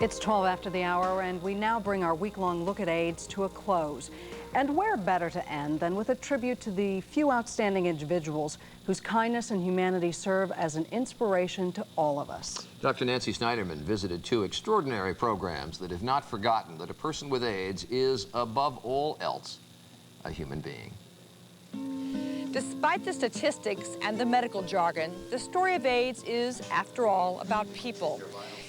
It's 12 after the hour, and we now bring our week-long look at AIDS to a close. And where better to end than with a tribute to the few outstanding individuals whose kindness and humanity serve as an inspiration to all of us. Dr. Nancy Snyderman visited two extraordinary programs that have not forgotten that a person with AIDS is, above all else, a human being. Despite the statistics and the medical jargon, the story of AIDS is, after all, about people.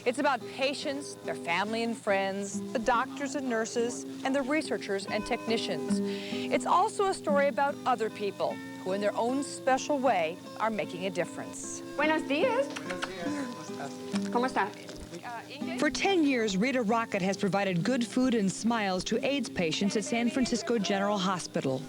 It's about patients, their family and friends, the doctors and nurses, and the researchers and technicians. It's also a story about other people who, in their own special way, are making a difference. Buenos dias. ¿Cómo está? For 10 years, Rita Rocket has provided good food and smiles to AIDS patients at San Francisco General Hospital.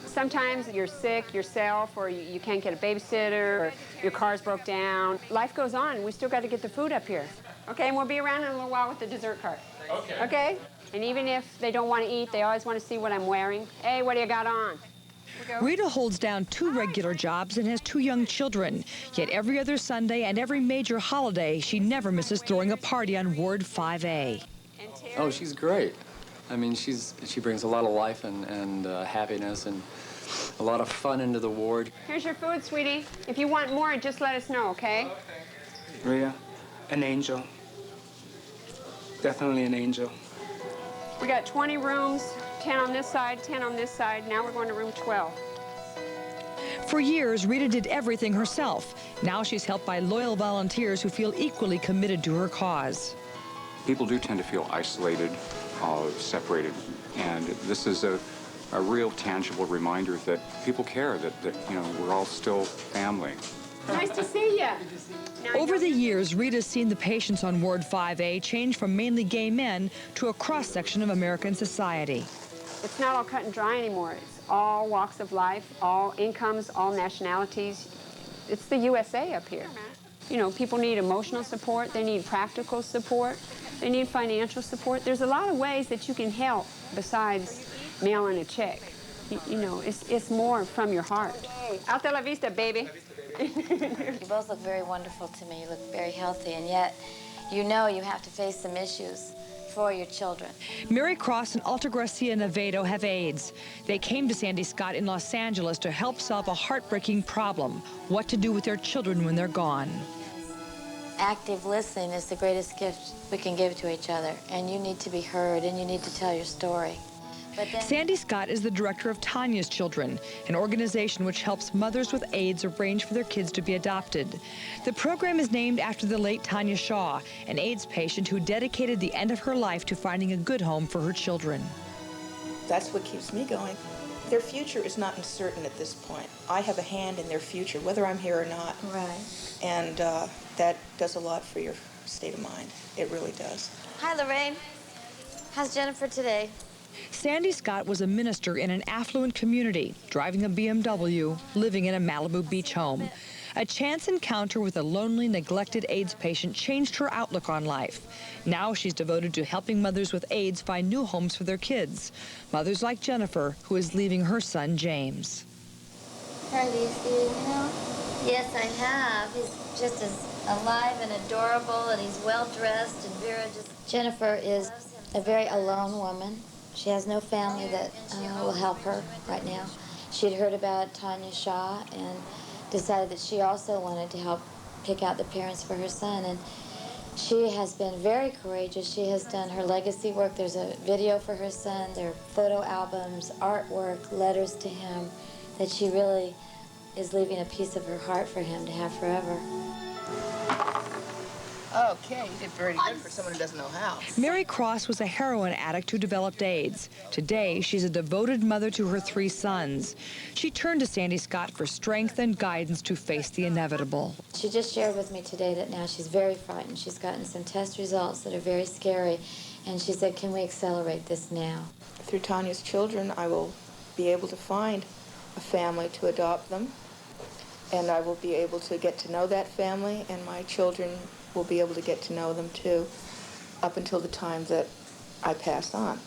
Sometimes you're sick yourself, or you can't get a babysitter, or your car's broke down. Life goes on. We still got to get the food up here. Okay, and we'll be around in a little while with the dessert cart. Okay. Okay? And even if they don't want to eat, they always want to see what I'm wearing. Hey, what do you got on? Rita holds down 2 regular jobs and has 2 young children. Yet every other Sunday and every major holiday, she never misses throwing a party on Ward 5A. Oh, she's great. I mean, she brings a lot of life and happiness and a lot of fun into the ward. Here's your food, sweetie. If you want more, just let us know, okay? Rita, an angel. Definitely an angel. We got 20 rooms, 10 on this side, 10 on this side. Now we're going to room 12. For years, Rita did everything herself. Now she's helped by loyal volunteers who feel equally committed to her cause. People do tend to feel isolated, separated, and this is a real tangible reminder that people care, that you know, we're all still family. Nice to see you. Over the years, Rita's seen the patients on Ward 5A change from mainly gay men to a cross-section of American society. It's not all cut and dry anymore. It's all walks of life, all incomes, all nationalities. It's the USA up here. You know, people need emotional support. They need practical support. They need financial support. There's a lot of ways that you can help besides mailing a check. You know, it's more from your heart. Hey, hasta la vista, baby. You both look very wonderful to me. You look very healthy, and yet you know you have to face some issues for your children. Mary Cross and Alta Gracia Navedo have AIDS. They came to Sandy Scott in Los Angeles to help solve a heartbreaking problem: what to do with their children when they're gone. Active listening is the greatest gift we can give to each other, and you need to be heard, and you need to tell your story. Sandy Scott is the director of Tanya's Children, an organization which helps mothers with AIDS arrange for their kids to be adopted. The program is named after the late Tanya Shaw, an AIDS patient who dedicated the end of her life to finding a good home for her children. That's what keeps me going. Their future is not uncertain at this point. I have a hand in their future, whether I'm here or not. Right. And that does a lot for your state of mind. It really does. Hi, Lorraine. How's Jennifer today? Sandy Scott was a minister in an affluent community, driving a BMW, living in a Malibu beach home. A chance encounter with a lonely, neglected AIDS patient changed her outlook on life. Now she's devoted to helping mothers with AIDS find new homes for their kids. Mothers like Jennifer, who is leaving her son, James. Have you seen him? Yes, I have. He's just as alive and adorable, and he's well-dressed, and Vera just... Jennifer is a very alone woman. She has no family that will help her right now. She had heard about Tanya Shaw and decided that she also wanted to help pick out the parents for her son. And she has been very courageous. She has done her legacy work. There's a video for her son. There are photo albums, artwork, letters to him, that she really is leaving a piece of her heart for him to have forever. Okay, you did very good for someone who doesn't know how. Mary Cross was a heroin addict who developed AIDS. Today, she's a devoted mother to her 3 sons. She turned to Sandy Scott for strength and guidance to face the inevitable. She just shared with me today that now she's very frightened. She's gotten some test results that are very scary, and she said, can we accelerate this now? Through Tanya's Children, I will be able to find a family to adopt them, and I will be able to get to know that family, and my children will be able to get to know them too, up until the time that I pass on.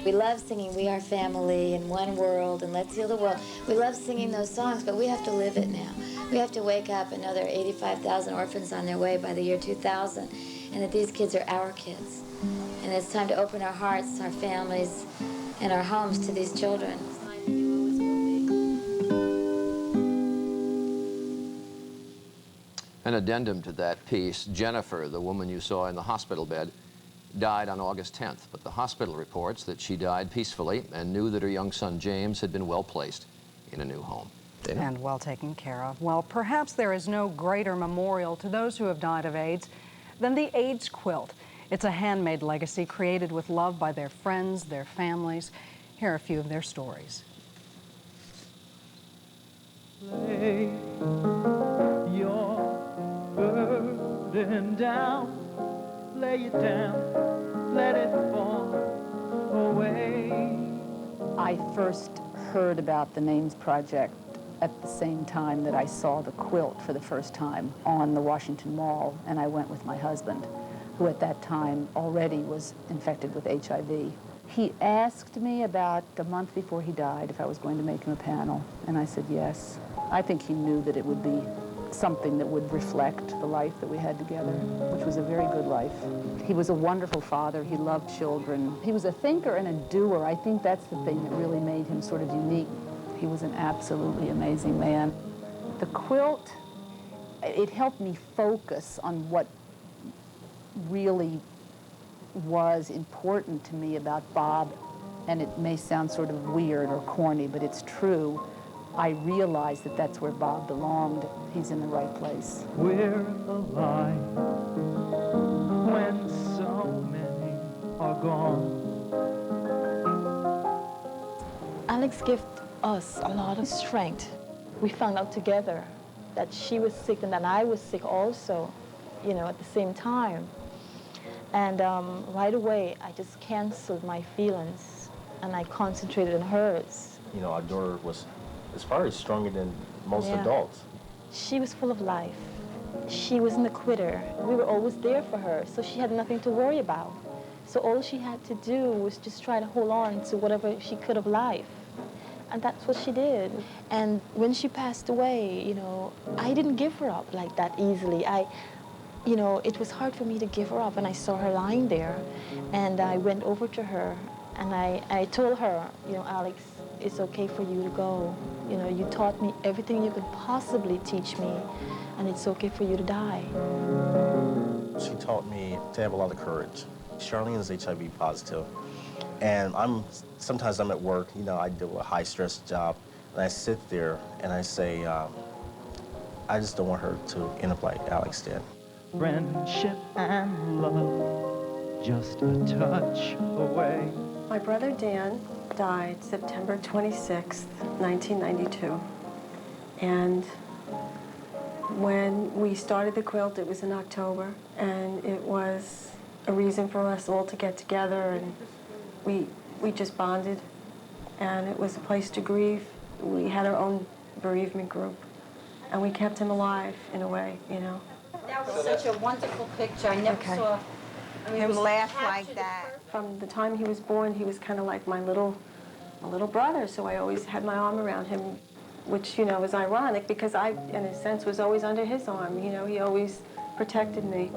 We love singing We Are Family and One World and Let's Heal the World. We love singing those songs, but we have to live it now. We have to wake up and know there are 85,000 orphans on their way by the year 2000, and that these kids are our kids. And it's time to open our hearts, our families, and our homes to these children. An addendum to that piece, Jennifer, the woman you saw in the hospital bed, died on August 10th, but the hospital reports that she died peacefully and knew that her young son James had been well placed in a new home. Dana? And well taken care of. Well, perhaps there is no greater memorial to those who have died of AIDS than the AIDS quilt. It's a handmade legacy created with love by their friends, their families. Here are a few of their stories. Lay your burden down, lay it down, let it fall away. I first heard about the Names Project at the same time that I saw the quilt for the first time on the Washington Mall, and I went with my husband, who at that time already was infected with HIV. He asked me about a month before he died if I was going to make him a panel, and I said yes. I think he knew that it would be something that would reflect the life that we had together, which was a very good life. He was a wonderful father. He loved children. He was a thinker and a doer. I think that's the thing that really made him sort of unique. He was an absolutely amazing man. The quilt, it helped me focus on what really was important to me about Bob, and it may sound sort of weird or corny, but it's true. I realized that that's where Bob belonged. He's in the right place. We're alive when so many are gone. Alex gave us a lot of strength. We found out together that she was sick and that I was sick also, you know, at the same time. And right away, I just canceled my feelings and I concentrated on hers. You know, our daughter was probably stronger than most adults. She was full of life. She wasn't a quitter. We were always there for her, so she had nothing to worry about. So all she had to do was just try to hold on to whatever she could of life. And that's what she did. And when she passed away, you know, I didn't give her up like that easily. You know, it was hard for me to give her up, and I saw her lying there. And I went over to her, and I told her, you know, Alex, it's okay for you to go. You know, you taught me everything you could possibly teach me, and it's okay for you to die. She taught me to have a lot of courage. Charlene is HIV positive, and sometimes I'm at work, you know, I do a high-stress job, and I sit there and I say, I just don't want her to end up like Alex did. Friendship and love, just a touch away. My brother Dan died September 26th, 1992. And when we started the quilt, it was in October, and it was a reason for us all to get together, and we just bonded, and it was a place to grieve. We had our own bereavement group, and we kept him alive in a way, you know. That was such a wonderful picture. I never saw him laugh like that. From the time he was born, he was kind of like my little brother, so I always had my arm around him, which, you know, was ironic because I, in a sense, was always under his arm. You know, he always protected me.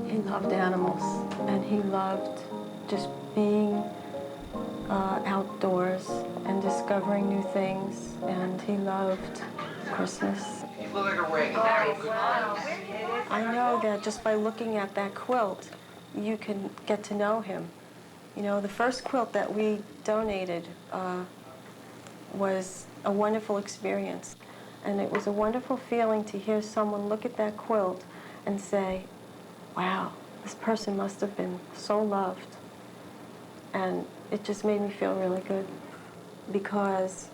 He loved animals, and he loved just being outdoors and discovering new things, and he loved Christmas. You look like a ring. I know that just by looking at that quilt, you can get to know him. You know, the first quilt that we donated was a wonderful experience. And it was a wonderful feeling to hear someone look at that quilt and say, wow, this person must have been so loved. And it just made me feel really good because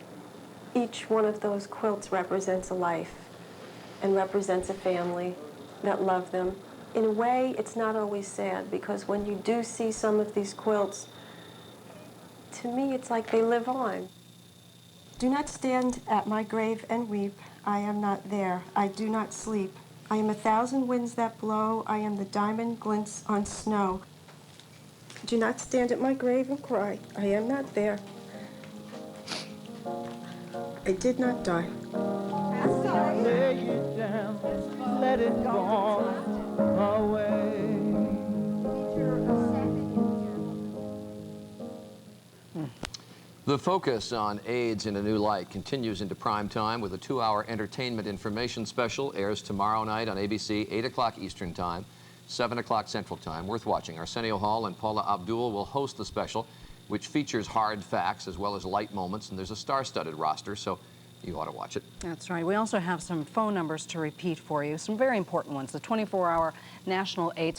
each one of those quilts represents a life and represents a family that loved them. In a way, it's not always sad because when you do see some of these quilts, to me, it's like they live on. Do not stand at my grave and weep. I am not there. I do not sleep. I am 1,000 winds that blow. I am the diamond glints on snow. Do not stand at my grave and cry. I am not there. I did not die. Lay it down, let it go away. The focus on AIDS in a New Light continues into prime time with a 2-hour entertainment information special. Airs tomorrow night on ABC, 8 o'clock Eastern Time, 7 o'clock Central Time. Worth watching. Arsenio Hall and Paula Abdul will host the special, which features hard facts as well as light moments, and there's a star-studded roster, so you ought to watch it. That's right. We also have some phone numbers to repeat for you, some very important ones. The 24-hour National AIDS